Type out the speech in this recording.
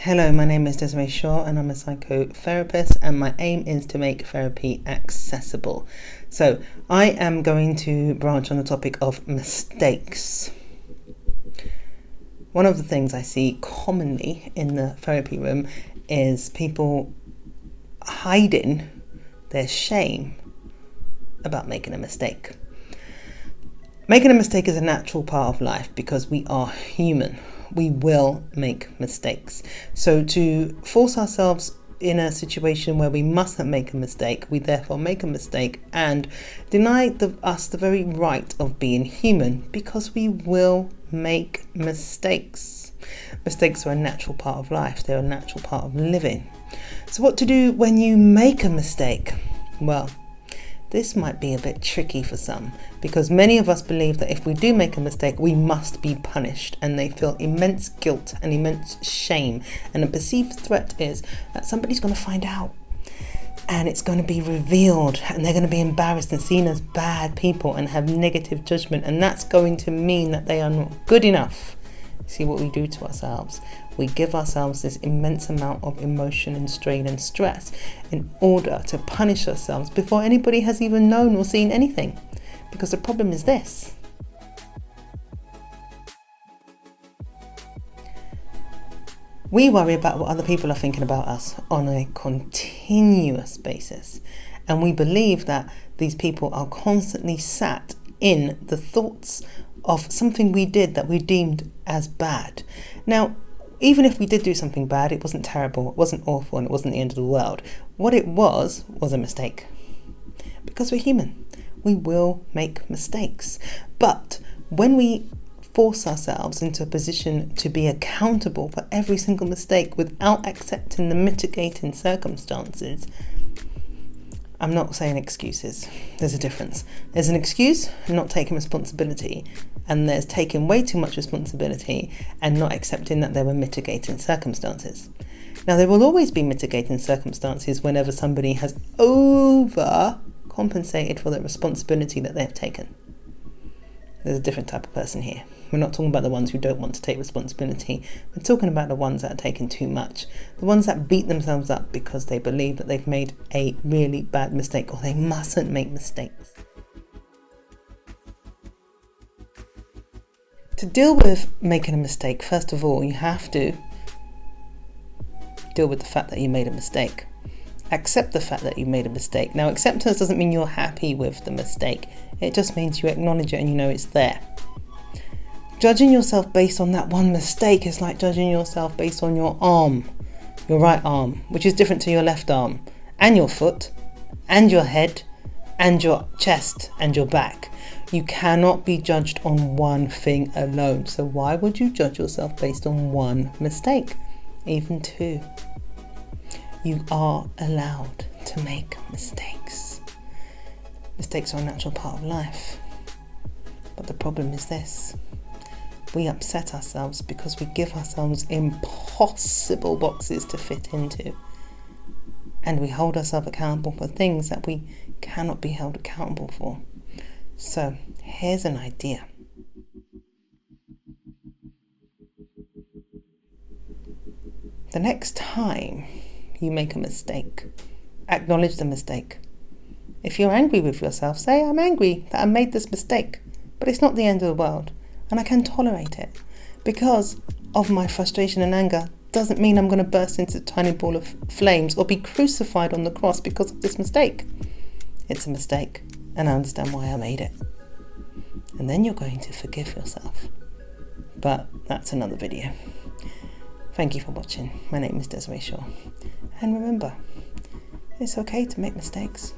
Hello, my name is Desiree Shaw and I'm a psychotherapist, and my aim is to make therapy accessible. So I am going to branch on the topic of mistakes. One of the things I see commonly in the therapy room is people hiding their shame about making a mistake. Making a mistake is a natural part of life because we are human. We will make mistakes. So to force ourselves in a situation where we mustn't make a mistake, we therefore make a mistake and deny us the very right of being human, because we will make mistakes. Mistakes are a natural part of life. They're a natural part of living. So what to do when you make a mistake? Well, this might be a bit tricky for some, because many of us believe that if we do make a mistake, we must be punished, and they feel immense guilt and immense shame. And a perceived threat is that somebody's going to find out and it's going to be revealed and they're going to be embarrassed and seen as bad people and have negative judgment. And that's going to mean that they are not good enough. See what we do to ourselves. We give ourselves this immense amount of emotion and strain and stress in order to punish ourselves before anybody has even known or seen anything. Because the problem is this: we worry about what other people are thinking about us on a continuous basis. And we believe that these people are constantly sat in the thoughts of something we did that we deemed as bad. Now, even if we did do something bad, it wasn't terrible, it wasn't awful, and it wasn't the end of the world. What it was a mistake. Because we're human, we will make mistakes. But when we force ourselves into a position to be accountable for every single mistake without accepting the mitigating circumstances, I'm not saying excuses. There's a difference. There's an excuse, not taking responsibility, and there's taking way too much responsibility and not accepting that there were mitigating circumstances. Now, there will always be mitigating circumstances whenever somebody has overcompensated for the responsibility that they've taken. There's a different type of person here. We're not talking about the ones who don't want to take responsibility. We're talking about the ones that are taking too much. The ones that beat themselves up because they believe that they've made a really bad mistake, or they mustn't make mistakes. To deal with making a mistake, first of all, you have to deal with the fact that you made a mistake. Accept the fact that you made a mistake. Now, acceptance doesn't mean you're happy with the mistake. It just means you acknowledge it and you know it's there. Judging yourself based on that one mistake is like judging yourself based on your arm, your right arm, which is different to your left arm, and your foot, and your head, and your chest, and your back. You cannot be judged on one thing alone. So why would you judge yourself based on one mistake? Even two. You are allowed to make mistakes. Mistakes are a natural part of life. But the problem is this: we upset ourselves because we give ourselves impossible boxes to fit into. And we hold ourselves accountable for things that we cannot be held accountable for. So here's an idea. The next time you make a mistake, acknowledge the mistake. If you're angry with yourself, say, I'm angry that I made this mistake, but it's not the end of the world and I can tolerate it. Because of my frustration and anger doesn't mean I'm going to burst into a tiny ball of flames or be crucified on the cross because of this mistake. It's a mistake and I understand why I made it. And then you're going to forgive yourself. But that's another video. Thank you for watching. My name is Desiree Shaw. And remember, it's okay to make mistakes.